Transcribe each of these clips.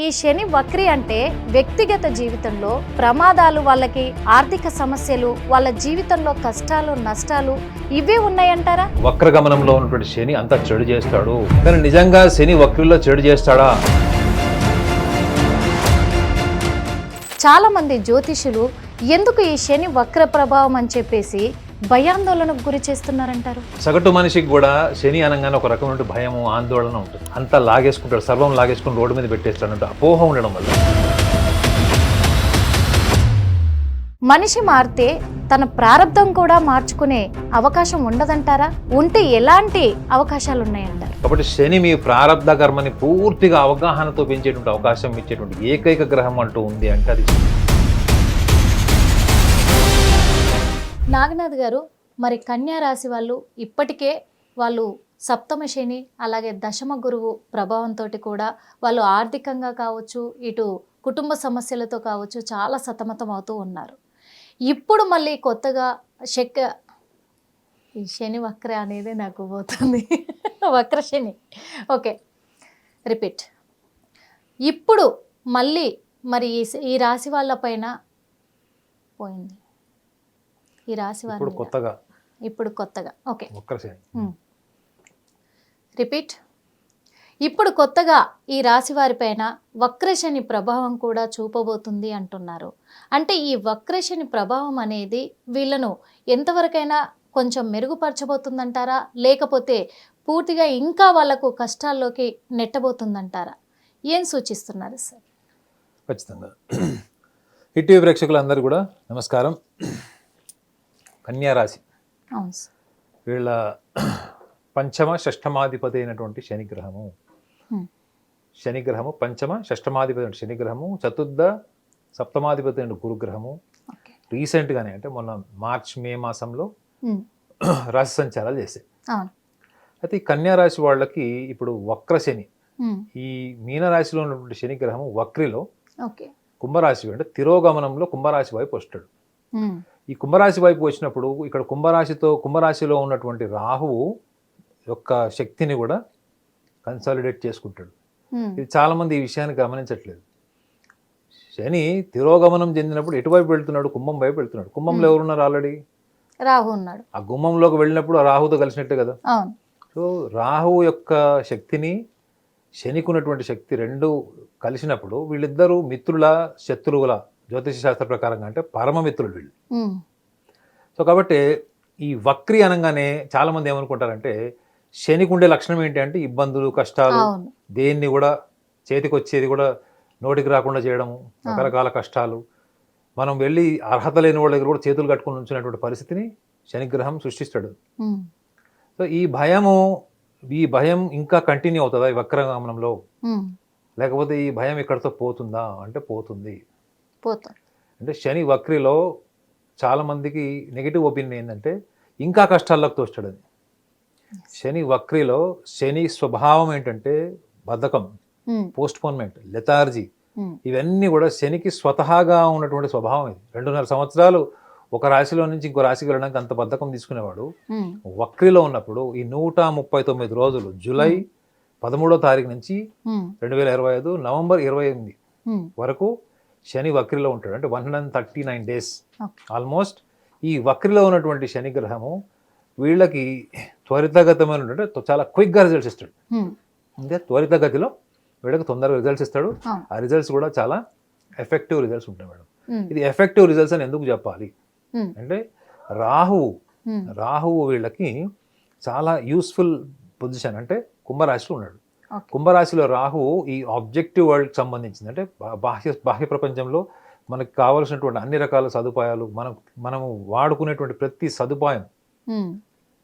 ఈ శని వక్రి అంటే వ్యక్తిగత జీవితంలో ప్రమాదాలు, వాళ్ళకి ఆర్థిక సమస్యలు, వాళ్ళ జీవితంలో కష్టాలు, నష్టాలు ఇవే ఉన్నాయంటారా? వక్రగమనంలో ఉన్నటువంటి శని అంతా చెడు చేస్తాడు. కానీ నిజంగా శని వక్రిలో చెడు చేస్తాడా? చాలా మంది జ్యోతిషులు ఎందుకు ఈ శని వక్ర ప్రభావం అని చెప్పేసి భయాందోళనకు గురి చేస్తున్నారంటారు. సగటు మనిషికి కూడా శని అనగానే ఒక రకమైన భయము, ఆందోళన ఉంటుంది. అంతా లాగేసుకుంటాడు, సర్వం లాగేసుకుని రోడ్డు మీద పెట్టేస్తాడంటే అపోహ ఉండడం వల్ల. మనిషి మారితే తన ప్రారంధం కూడా మార్చుకునే అవకాశం ఉండదంటారా? ఉంటే ఎలాంటి అవకాశాలు ఉన్నాయంటారు? కాబట్టి శని మీ ప్రారంధ కర్మని పూర్తిగా అవగాహనతో పెంచేటువంటి అవకాశం ఇచ్చేటువంటి ఏకైక గ్రహం అంటూ ఉంది అంటే అది శని. నాగనాథ్ గారు, మరి కన్యా రాశి వాళ్ళు ఇప్పటికే వాళ్ళు సప్తమ శని అలాగే దశమ గురువు ప్రభావంతో కూడా వాళ్ళు ఆర్థికంగా కావచ్చు, ఇటు కుటుంబ సమస్యలతో కావచ్చు చాలా సతమతం అవుతూ ఉన్నారు. ఇప్పుడు మళ్ళీ కొత్తగా ఈ శని వక్ర అనేది నాకు పోతుంది వక్ర శని. Okay, repeat. ఇప్పుడు మళ్ళీ మరి ఈ రాశి వాళ్ళ పైన పోయింది. ఈ రాశి వారు ఇప్పుడు కొత్తగా ఓకే, రిపీట్. ఇప్పుడు కొత్తగా ఈ రాశి వారిపైన వక్రశని ప్రభావం కూడా చూపబోతుంది అంటున్నారు. అంటే ఈ వక్రశని ప్రభావం అనేది వీళ్ళను ఎంతవరకైనా కొంచెం మెరుగుపరచబోతుందంటారా, లేకపోతే పూర్తిగా ఇంకా వాళ్ళకు కష్టాల్లోకి నెట్టబోతుందంటారా? ఏం సూచిస్తున్నారు సార్? ఖచ్చితంగా. హిట్ ప్రేక్షకులందరూ కూడా నమస్కారం. కన్యా రాశి, అవును సార్, వీళ్ళ పంచమ షష్టమాధిపతి అయినటువంటి శనిగ్రహము. శనిగ్రహము పంచమ షష్టమాధిపతి అయిన శనిగ్రహము, చతుర్థ సప్తమాధిపతి అయిన గురుగ్రహము. రీసెంట్గానే అంటే మొన్న మే మాసంలో రాశి సంచారాలు చేశాయి. అయితే ఈ కన్యా రాశి వాళ్ళకి ఇప్పుడు వక్ర శని, ఈ మీనరాశిలో ఉన్నటువంటి శనిగ్రహము వక్రిలో కుంభరాశి అంటే తిరోగమనంలో కుంభరాశి వైపు వస్తాడు. ఈ కుంభరాశి వైపు వచ్చినప్పుడు ఇక్కడ కుంభరాశిలో ఉన్నటువంటి రాహువు యొక్క శక్తిని కూడా కన్సాలిడేట్ చేసుకుంటాడు. ఇది చాలా మంది ఈ విషయాన్ని గమనించట్లేదు. శని తిరోగమనం చెందినప్పుడు ఎటువైపు వెళ్తున్నాడు? కుంభం వైపు వెళ్తున్నాడు. కుంభంలో ఎవరున్నారు? ఆల్రెడీ రాహు ఉన్నాడు. ఆ గుమ్మంలోకి వెళ్ళినప్పుడు ఆ రాహుతో కలిసినట్టే కదా. సో రాహువు యొక్క శక్తిని, శనికి ఉన్నటువంటి శక్తి రెండు కలిసినప్పుడు వీళ్ళిద్దరూ మిత్రుల, శత్రువుల, జ్యోతిష శాస్త్ర ప్రకారంగా అంటే పరమమిత్రులు వీళ్ళు. సో కాబట్టి ఈ వక్రి అనగానే చాలా మంది ఏమనుకుంటారంటే శనికి ఉండే లక్షణం ఏంటి అంటే ఇబ్బందులు, కష్టాలు, దేన్ని కూడా చేతికి వచ్చేది కూడా నోటికి రాకుండా చేయడము, రకరకాల కష్టాలు, మనం వెళ్ళి అర్హత లేని వాళ్ళ దగ్గర కూడా చేతులు కట్టుకుని ఉంచినటువంటి పరిస్థితిని శనిగ్రహం సృష్టిస్తాడు. సో ఈ భయం ఇంకా కంటిన్యూ అవుతుందా ఈ వక్రగమనంలో? లేకపోతే ఈ భయం ఇక్కడితో పోతుందా అంటే పోతుంది. అంటే శని వక్రిలో చాలా మందికి నెగిటివ్ ఒపీనియన్ ఏంటంటే ఇంకా కష్టాల్లోకి తోస్తాడు అది. శని వక్రిలో శని స్వభావం ఏంటంటే బద్ధకం, పోస్ట్పోన్మెంట్, లెథార్జీ, ఇవన్నీ కూడా శనికి స్వతహాగా ఉన్నటువంటి స్వభావం. ఇది 2.5 సంవత్సరాలు ఒక రాశిలో నుంచి ఇంకో రాశికి వెళ్ళడానికి అంత బద్ధకం తీసుకునేవాడు వక్రిలో ఉన్నప్పుడు ఈ 139 రోజులు జూలై 13వ తారీఖు నుంచి 2025 నవంబర్ 28 వరకు శని వక్రిలో ఉంటాడు. అంటే 139 డేస్ ఆల్మోస్ట్. ఈ వక్రిలో ఉన్నటువంటి శని గ్రహము వీళ్ళకి త్వరితగతమైన అంటే చాలా క్విక్గా రిజల్ట్స్ ఇస్తాడు. అంటే త్వరితగతిలో వీళ్ళకి తొందరగా రిజల్ట్స్ ఇస్తాడు. ఆ రిజల్ట్స్ కూడా చాలా ఎఫెక్టివ్ రిజల్ట్స్ ఉంటాయి మేడం. ఇది ఎఫెక్టివ్ రిజల్ట్స్ అని ఎందుకు చెప్పాలి అంటే రాహువు వీళ్ళకి చాలా యూస్ఫుల్ పొజిషన్. అంటే కుంభరాశిలో ఉన్నాడు. కుంభరాశిలో రాహువు ఈ ఆబ్జెక్టివ్ వరల్డ్కి సంబంధించింది. అంటే బాహ్య ప్రపంచంలో మనకు కావలసినటువంటి అన్ని రకాల సదుపాయాలు, మనము వాడుకునేటువంటి ప్రతి సదుపాయం,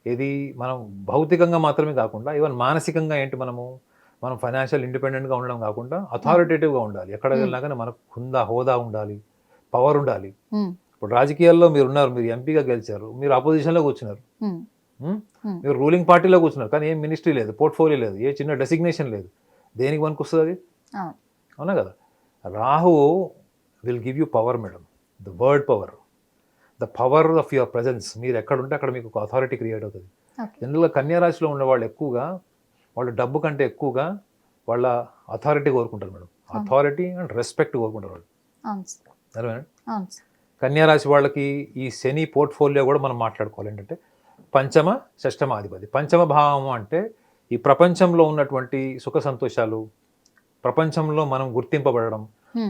ఇది మనం భౌతికంగా మాత్రమే కాకుండా ఈవెన్ మానసికంగా ఏంటి, మనం ఫైనాన్షియల్ ఇండిపెండెంట్గా ఉండడం కాకుండా అథారిటేటివ్గా ఉండాలి. ఎక్కడ వెళ్ళినా కానీ మనకు హోదా ఉండాలి, పవర్ ఉండాలి. ఇప్పుడు రాజకీయాల్లో మీరు ఎంపీగా గెలిచారు, మీరు అపోజిషన్లో కూర్చున్నారు, మీరు రూలింగ్ పార్టీలో కూర్చున్నారు, కానీ ఏం మినిస్ట్రీ లేదు, పోర్ట్ఫోలియో లేదు, ఏ చిన్న డెసిగ్నేషన్ లేదు. దేనికి పనికి వస్తుంది అది? అవునా కదా. Rahu will give you power madam, the word power, the power of your presence. మీరు ఎక్కడ ఉంటే అక్కడ మీకు ఒక అథారిటీ క్రియేట్ అవుతుంది. జనరల్గా కన్యా రాశిలో ఉన్న వాళ్ళు ఎక్కువగా వాళ్ళ డబ్బు కంటే ఎక్కువగా వాళ్ళ అథారిటీ కోరుకుంటారు మేడం. అథారిటీ అండ్ రెస్పెక్ట్ కోరుకుంటారు వాళ్ళు. అవును సార్. అర్థమేనా? అవును సార్. కన్యా రాశి వాళ్ళకి ఈ శని పోర్ట్ఫోలియో కూడా మనం మాట్లాడుకోవాలి. ఏంటంటే పంచమ షష్టమాధిపతి. పంచమ భావం అంటే ఈ ప్రపంచంలో ఉన్నటువంటి సుఖ సంతోషాలు, ప్రపంచంలో మనం గుర్తింపబడడం,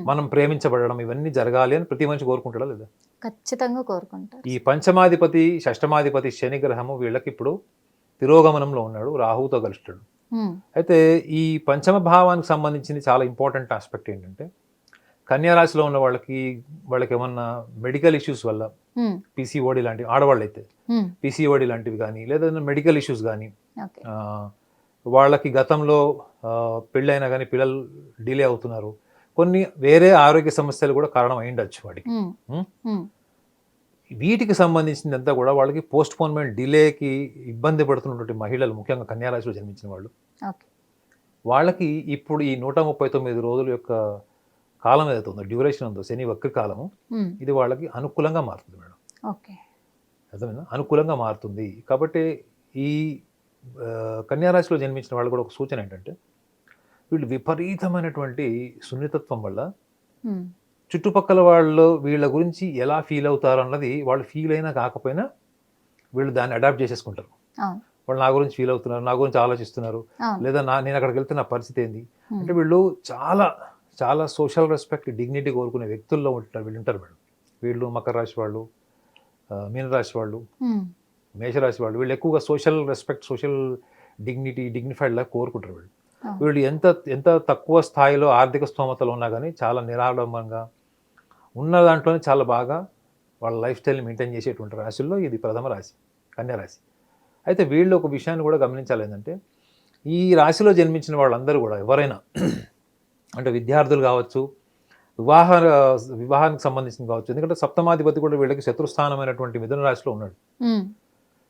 మనం ప్రేమించబడడం, ఇవన్నీ జరగాలి అని ప్రతి మనిషి కోరుకుంటాడా లేదా? ఖచ్చితంగా కోరుకుంటారు. ఈ పంచమాధిపతి షష్టమాధిపతి శని గ్రహము వీళ్ళకి ఇప్పుడు తిరోగమనంలో ఉన్నాడు, రాహువుతో కలుస్తాడు. అయితే ఈ పంచమ భావానికి సంబంధించింది చాలా ఇంపార్టెంట్ ఆస్పెక్ట్ ఏంటంటే కన్యా రాశిలో ఉన్న వాళ్ళకి ఏమన్నా మెడికల్ ఇష్యూస్ వల్ల పీసీఓడి లాంటివి, ఆడవాళ్ళు అయితే పీసీఓడి లాంటివి కానీ లేదా మెడికల్ ఇష్యూస్ కానీ, వాళ్ళకి గతంలో పెళ్ళైనా కానీ పిల్లలు డిలే అవుతున్నారు, కొన్ని వేరే ఆరోగ్య సమస్యలు కూడా కారణం అయిండొచ్చు వాటికి. వీటికి సంబంధించిందంతా కూడా వాళ్ళకి పోస్ట్ పోన్మెంట్ డిలేకి ఇబ్బంది పడుతున్నటువంటి మహిళలు, ముఖ్యంగా కన్యా రాశిలో జన్మించిన వాళ్ళు, వాళ్ళకి ఇప్పుడు ఈ 139 రోజుల యొక్క కాలం ఏదైతే ఉందో, డ్యూరేషన్ ఉందో, శని వక్ర కాలము, ఇది వాళ్ళకి అనుకూలంగా మారుతుంది మేడం. అర్థమైందా? అనుకూలంగా మారుతుంది. కాబట్టి ఈ కన్యా రాశిలో జన్మించిన వాళ్ళు కూడా ఒక సూచన ఏంటంటే వీళ్ళు విపరీతమైనటువంటి సున్నితత్వం వల్ల చుట్టుపక్కల వాళ్ళు వీళ్ళ గురించి ఎలా ఫీల్ అవుతారు అన్నది వాళ్ళు ఫీల్ అయినా కాకపోయినా వీళ్ళు దాన్ని అడాప్ట్ చేసేసుకుంటారు. వాళ్ళు నా గురించి ఫీల్ అవుతున్నారు, నా గురించి ఆలోచిస్తున్నారు, లేదా నేను అక్కడికి వెళ్తే నా పరిస్థితి ఏంది అంటే వీళ్ళు చాలా చాలా సోషల్ రెస్పెక్ట్, డిగ్నిటీ కోరుకునే వ్యక్తుల్లో వీళ్ళు ఉంటారు మేడం. వీళ్ళు మకర రాశి వాళ్ళు, మీనరాశి వాళ్ళు, మేషరాశి వాళ్ళు, వీళ్ళు ఎక్కువగా social respect, social dignity, dignified లా కోరుకుంటారు. వీళ్ళు ఎంత తక్కువ స్థాయిలో ఆర్థిక స్తోమతలో ఉన్నా కానీ చాలా నిరాడంబరంగా ఉన్న దాంట్లోనే చాలా బాగా వాళ్ళ లైఫ్ స్టైల్ని మెయింటైన్ చేసేటువంటి రాశుల్లో ఇది ప్రథమ రాశి, కన్యా రాశి. అయితే వీళ్ళు ఒక విషయాన్ని కూడా గమనించాలి, ఏంటంటే ఈ రాశిలో జన్మించిన వాళ్ళందరూ కూడా ఎవరైనా అంటే విద్యార్థులు కావచ్చు, వివాహానికి సంబంధించిన కావచ్చు, ఎందుకంటే సప్తమాధిపతి కూడా వీళ్ళకి శత్రుస్థానమైనటువంటి మిథున రాశిలో ఉన్నాడు.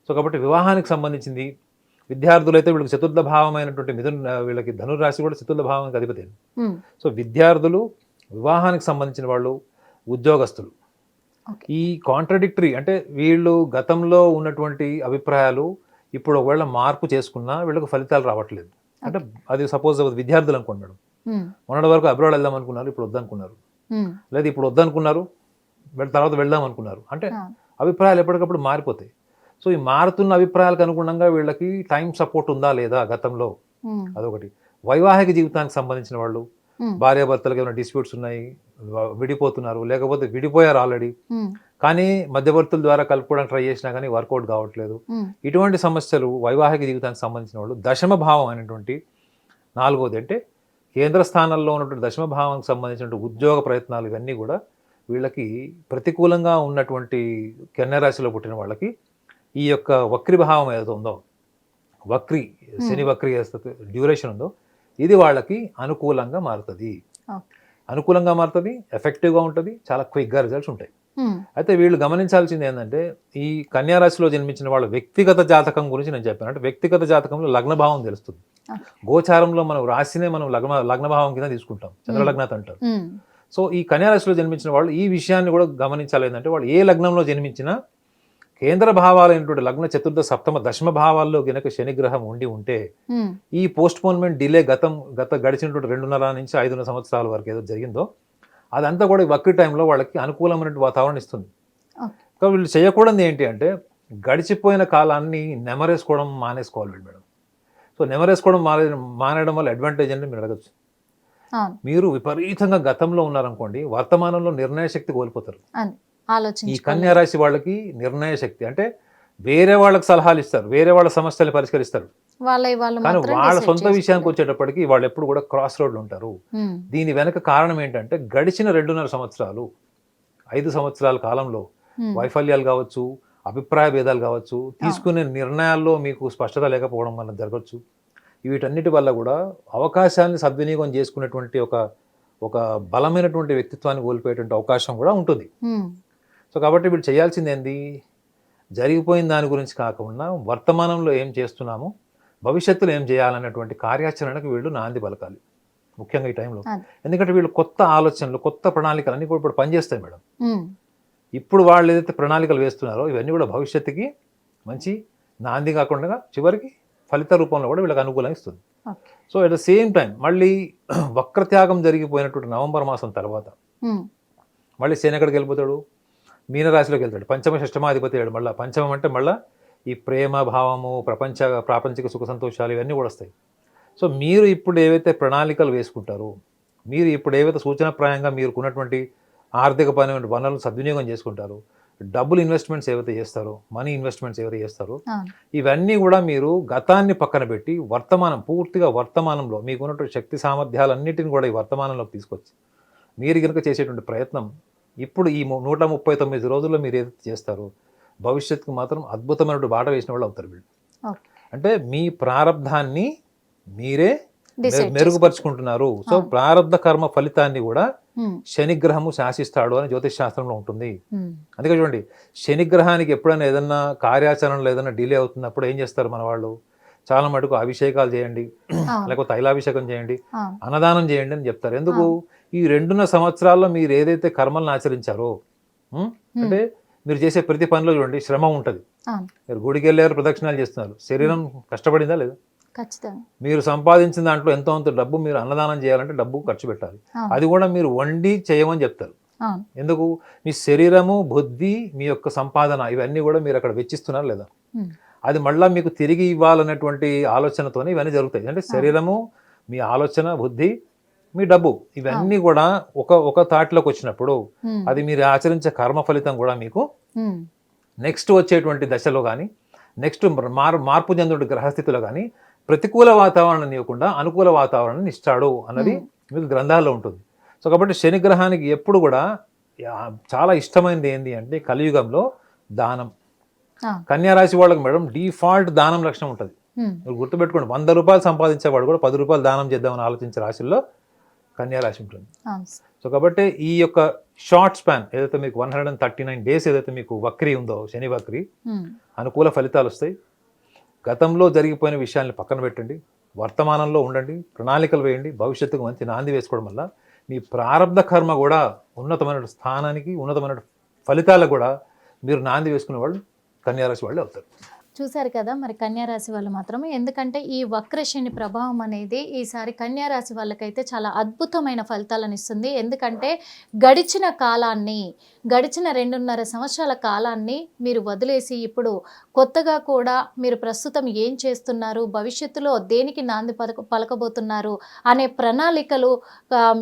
సో కాబట్టి వివాహానికి సంబంధించింది, విద్యార్థులు అయితే వీళ్ళకి చతుర్థ భావమైనటువంటి వీళ్ళకి ధనురాశి కూడా చతుర్థ భావానికి అధిపతి. సో విద్యార్థులు, వివాహానికి సంబంధించిన వాళ్ళు, ఉద్యోగస్తులు, ఈ కాంట్రడిక్టరీ అంటే వీళ్ళు గతంలో ఉన్నటువంటి అభిప్రాయాలు ఇప్పుడు ఒకవేళ మార్పు చేసుకున్నా వీళ్ళకి ఫలితాలు రావట్లేదు. అంటే అది సపోజ్ విద్యార్థులు అనుకోండి మేడం, మొన్నటి వరకు అబ్రాడ్ వెళ్దాం అనుకున్నారు, ఇప్పుడు వద్దనుకున్నారు, లేదా ఇప్పుడు వద్దనుకున్నారు తర్వాత వెళ్దాం అనుకున్నారు. అంటే అభిప్రాయాలు ఎప్పటికప్పుడు మారిపోతాయి. సో ఈ మారుతున్న అభిప్రాయాలకు అనుగుణంగా వీళ్ళకి టైం సపోర్ట్ ఉందా లేదా గతంలో, అదొకటి. వైవాహిక జీవితానికి సంబంధించిన వాళ్ళు, భార్యాభర్తలకు ఏమైనా డిస్ప్యూట్స్ ఉన్నాయి, విడిపోతున్నారు, లేకపోతే విడిపోయారు ఆల్రెడీ, కానీ మధ్యవర్తుల ద్వారా కలుపుకోవడానికి ట్రై చేసినా కానీ వర్కౌట్ కావట్లేదు, ఇటువంటి సమస్యలు వైవాహిక జీవితానికి సంబంధించిన వాళ్ళు. దశమ భావం అనేటువంటి 4వది అంటే కేంద్ర స్థానంలో ఉన్నటువంటి దశమ భావానికి సంబంధించినటువంటి ఉద్యోగ ప్రయత్నాలు, ఇవన్నీ కూడా వీళ్ళకి ప్రతికూలంగా ఉన్నటువంటి కన్యా రాశిలో పుట్టిన వాళ్ళకి ఈ యొక్క వక్రి భావం ఏదైతే ఉందో, శని వక్రి డ్యూరేషన్ ఉందో, ఇది వాళ్ళకి అనుకూలంగా మారుతుంది. అనుకూలంగా మారుతుంది, ఎఫెక్టివ్గా ఉంటుంది, చాలా క్విక్గా రిజల్ట్స్ ఉంటాయి. అయితే వీళ్ళు గమనించాల్సింది ఏంటంటే ఈ కన్యా రాశిలో జన్మించిన వాళ్ళ వ్యక్తిగత జాతకం గురించి నేను చెప్పాను. అంటే వ్యక్తిగత జాతకంలో లగ్నభావం తెలుస్తుంది. గోచారంలో మనం రాశినే మనం లగ్నభావం కింద తీసుకుంటాం, చంద్రలగ్నత అంటారు. సో ఈ కన్యా రాశిలో జన్మించిన వాళ్ళు ఈ విషయాన్ని కూడా గమనించాలి, ఏంటంటే వాళ్ళు ఏ లగ్నంలో జన్మించినా కేంద్ర భావాలైనటువంటి లగ్న చతుర్థ సప్తమ దశమ భావాల్లో గనక శనిగ్రహం ఉంటే ఈ పోస్ట్ పోన్మెంట్ డిలే గడిచినటువంటి 2.5 నుంచి 5 సంవత్సరాల వరకు ఏదో జరిగిందో అదంతా కూడా వక్రి టైంలో వాళ్ళకి అనుకూలమైన వాతావరణం ఇస్తుంది. కాబట్టి వీళ్ళు చేయకూడదు ఏంటి అంటే గడిచిపోయిన కాలాన్ని నెమరేసుకోవడం మానేసుకోవాలి వీళ్ళు మేడం. సో నెమరేసుకోవడం మానేయడం వల్ల అడ్వాంటేజ్ అంటే మీరు అడగచ్చు. మీరు విపరీతంగా గతంలో ఉన్నారనుకోండి, వర్తమానంలో నిర్ణయ శక్తి కోల్పోతారు. ఈ కన్యా రాశి వాళ్ళకి నిర్ణయ శక్తి అంటే వేరే వాళ్ళకి సలహాలు ఇస్తారు, వేరే వాళ్ళ సమస్యలు పరిష్కరిస్తారు, కానీ వాళ్ళ సొంత విషయానికి వచ్చేటప్పటికి వాళ్ళు ఎప్పుడు కూడా క్రాస్ రోడ్లు ఉంటారు. దీని వెనక కారణం ఏంటంటే గడిచిన 2.5 సంవత్సరాలు 5 సంవత్సరాల కాలంలో వైఫల్యాలు కావచ్చు, అభిప్రాయ భేదాలు కావచ్చు, తీసుకునే నిర్ణయాల్లో మీకు స్పష్టత లేకపోవడం వల్ల జరగచ్చు. వీటన్నిటి వల్ల కూడా అవకాశాన్ని సద్వినియోగం చేసుకునేటువంటి ఒక బలమైనటువంటి వ్యక్తిత్వాన్ని కోల్పోయేటువంటి అవకాశం కూడా ఉంటుంది. సో కాబట్టి వీళ్ళు చేయాల్సింది ఏంది, జరిగిపోయిన దాని గురించి కాకుండా వర్తమానంలో ఏం చేస్తున్నామో, భవిష్యత్తులో ఏం చేయాలనేటువంటి కార్యాచరణకు వీళ్ళు నాంది పలకాలి, ముఖ్యంగా ఈ టైంలో. ఎందుకంటే వీళ్ళు కొత్త ఆలోచనలు, కొత్త ప్రణాళికలు అన్నీ కూడా ఇప్పుడు పనిచేస్తాయి మేడం. ఇప్పుడు వాళ్ళు ఏదైతే ప్రణాళికలు వేస్తున్నారో ఇవన్నీ కూడా భవిష్యత్తుకి మంచి నాంది కాకుండా చివరికి ఫలిత రూపంలో కూడా వీళ్ళకి అనుకూలంగా ఇస్తుంది. Okay. So at the same time మళ్ళీ వక్రత్యాగం జరిగిపోయినటువంటి నవంబర్ మాసం తర్వాత మళ్ళీ శని ఎక్కడికి వెళ్ళిపోతాడు, మీనరాశిలోకి వెళ్తాడు. పంచమ షష్టమాధిపతి అయ్యాడు. మళ్ళీ పంచమం అంటే మళ్ళీ ఈ ప్రేమ భావము, ప్రాపంచిక సుఖ సంతోషాలు ఇవన్నీ కూడా వస్తాయి. సో మీరు ఇప్పుడు ఏవైతే ప్రణాళికలు వేసుకుంటారో, మీరు ఇప్పుడు ఏవైతే సూచనప్రాయంగా మీరుకున్నటువంటి ఆర్థికపరమైన వనరులను సద్వినియోగం చేసుకుంటారో, డబ్బులు ఇన్వెస్ట్మెంట్స్ ఏవైతే చేస్తారో, మనీ ఇన్వెస్ట్మెంట్స్ ఏవైతే చేస్తారో, ఇవన్నీ కూడా మీరు గతాన్ని పక్కన పెట్టి పూర్తిగా వర్తమానంలో మీకున్నటువంటి శక్తి సామర్థ్యాలన్నిటిని కూడా ఈ వర్తమానంలోకి తీసుకొచ్చి మీరు కనుక చేసేటువంటి ప్రయత్నం ఇప్పుడు ఈ 139 రోజుల్లో మీరు ఏదైతే చేస్తారో భవిష్యత్తుకు మాత్రం అద్భుతమైన బాట వేసిన వాళ్ళు అవుతారు వీళ్ళు. అంటే మీ ప్రారంధాన్ని మీరే మెరుగుపరుచుకుంటున్నారు. సో ప్రారంధ కర్మ ఫలితాన్ని కూడా శనిగ్రహము శాసిస్తాడు అని జ్యోతిష్ శాస్త్రంలో ఉంటుంది. అందుకే చూడండి, శనిగ్రహానికి ఎప్పుడైనా ఏదన్నా కార్యాచరణలో ఏదైనా డిలే అవుతున్నప్పుడు ఏం చేస్తారు మన వాళ్ళు, చాలా మటుకు అభిషేకాలు చేయండి, లేకపోతే తైలాభిషేకం చేయండి, అన్నదానం చేయండి అని చెప్తారు. ఎందుకు? ఈ 2.5 సంవత్సరాల్లో మీరు ఏదైతే కర్మలను ఆచరించారో, అంటే మీరు చేసే ప్రతి పనిలో చూడండి శ్రమ ఉంటుంది. మీరు గుడికి వెళ్ళారు, ప్రదక్షిణాలు చేస్తున్నారు, శరీరం కష్టపడిందా లేదా? మీరు సంపాదించిన దాంట్లో ఎంతో అంత డబ్బు మీరు అన్నదానం చేయాలంటే డబ్బు ఖర్చు పెట్టాలి. అది కూడా మీరు వండి చేయమని చెప్తారు. ఎందుకు? మీ శరీరము, బుద్ధి, మీ యొక్క సంపాదన ఇవన్నీ కూడా మీరు అక్కడ వెచ్చిస్తున్నారు లేదా? అది మళ్ళీ మీకు తిరిగి ఇవ్వాలన్నటువంటి ఆలోచనతోనే ఇవన్నీ జరుగుతాయి. అంటే శరీరము, మీ ఆలోచన, బుద్ధి, మీ డబ్బు ఇవన్నీ కూడా ఒక తాటిలోకి వచ్చినప్పుడు అది మీరు ఆచరించే కర్మ ఫలితం కూడా మీకు నెక్స్ట్ వచ్చేటువంటి దశలో కానీ, నెక్స్ట్ మార్పు చెందుతున్న గ్రహస్థితిలో కానీ ప్రతికూల వాతావరణాన్ని ఇవ్వకుండా అనుకూల వాతావరణాన్ని ఇస్తాడు అన్నది మీకు గ్రంథాల్లో ఉంటుంది. సో కాబట్టి శనిగ్రహానికి ఎప్పుడు కూడా చాలా ఇష్టమైనది ఏంటి అంటే కలియుగంలో దానం. కన్యారాశి వాళ్ళకి మేడం డిఫాల్ట్ దానం లక్షణం ఉంటుంది. మీరు గుర్తుపెట్టుకోండి, 100 రూపాయలు సంపాదించేవాడు కూడా 10 రూపాయలు దానం చేద్దామని ఆలోచించే రాశుల్లో కన్యారాశి ఉంటుంది. సో కాబట్టి ఈ యొక్క షార్ట్ స్పాన్ ఏదైతే మీకు 139 డేస్ ఏదైతే మీకు వక్రీ ఉందో, శని వక్రీ, అనుకూల ఫలితాలు వస్తాయి. గతంలో జరిగిపోయిన విషయాల్ని పక్కన పెట్టండి, వర్తమానంలో ఉండండి, ప్రణాళికలు వేయండి, భవిష్యత్తుకు మంచి నాంది వేసుకోవడం వల్ల మీ ప్రారంధ కర్మ కూడా ఉన్నతమైన స్థానానికి, ఉన్నతమైన ఫలితాలకు కూడా మీరు నాంది వేసుకునే వాళ్ళు కన్యారాశి వాళ్ళు అవుతారు. చూశారు కదా మరి కన్యారాశి వాళ్ళు మాత్రమే, ఎందుకంటే ఈ వక్రశని ప్రభావం అనేది ఈసారి కన్యారాశి వాళ్ళకైతే చాలా అద్భుతమైన ఫలితాలను ఇస్తుంది. ఎందుకంటే గడిచిన 2.5 సంవత్సరాల కాలాన్ని మీరు వదిలేసి ఇప్పుడు కొత్తగా కూడా మీరు ప్రస్తుతం ఏం చేస్తున్నారు, భవిష్యత్తులో దేనికి నాంది పలకబోతున్నారు అనే ప్రణాళికలు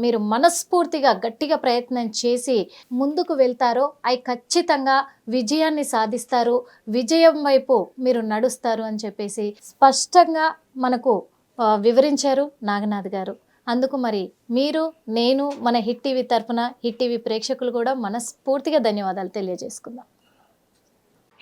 మీరు మనస్ఫూర్తిగా గట్టిగా ప్రయత్నం చేసి ముందుకు వెళ్తారో అవి ఖచ్చితంగా విజయాన్ని సాధిస్తారు, విజయం వైపు మీరు నడుస్తారు అని చెప్పేసి స్పష్టంగా మనకు వివరించారు నాగనాథ్ గారు. అందుకు మరి మీరు, నేను, మన హిట్ టీవీ తరఫున హిట్ టీవీ ప్రేక్షకులు కూడా మనస్ఫూర్తిగా ధన్యవాదాలు తెలియజేసుకుందాం.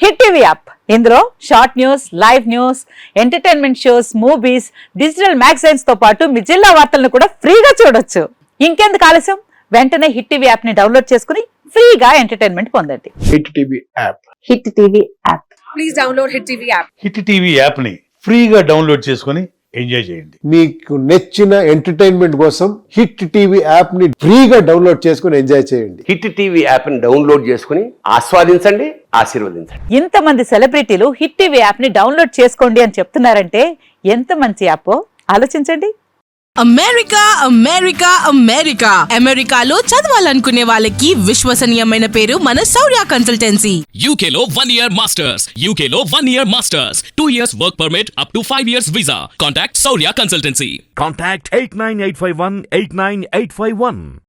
హిట్ టీవీ యాప్, ఇందులో short news, live news, entertainment shows, movies, digital magazines తో పాటు మీ జిల్లా వార్తలను కూడా ఫ్రీగా చూడొచ్చు. ఇంకెందుకు ఆలస్యం, వెంటనే హిట్ టీవీ యాప్ ని డౌన్లోడ్ చేసుకుని ఫ్రీగా ఎంటర్టైన్మెంట్ పొందండి. Hit TV app. Hit TV app. Please download hit TV app. Hit TV app ని ఫ్రీగా డౌన్లోడ్ చేసుకుని ఎంజాయ్ చేయండి. మీకు నచ్చిన ఎంటర్టైన్మెంట్ కోసం హిట్ టీవీ యాప్ ని ఫ్రీగా డౌన్లోడ్ చేసుకుని ఎంజాయ్ చేయండి. హిట్ టీవీ యాప్ ని డౌన్లోడ్ చేసుకుని ఆస్వాదించండి, ఆశీర్వదించండి. ఇంతమంది సెలబ్రిటీలు హిట్ టీవీ యాప్ ని డౌన్లోడ్ చేసుకోండి అని చెప్తున్నారంటే ఎంత మంచి యాప్ ఆలోచించండి. అమెరికా అమెరికా అమెరికా అమెరికాలో చదవాలనుకునే వాళ్ళకి విశ్వసనీయమైన పేరు మన శౌర్య కన్సల్టెన్సీ. UK లో 1 year masters, UK లో 1 year masters, 2 years work permit up to 5 years visa. Contact Saurya Consultancy. Contact 89851 89851.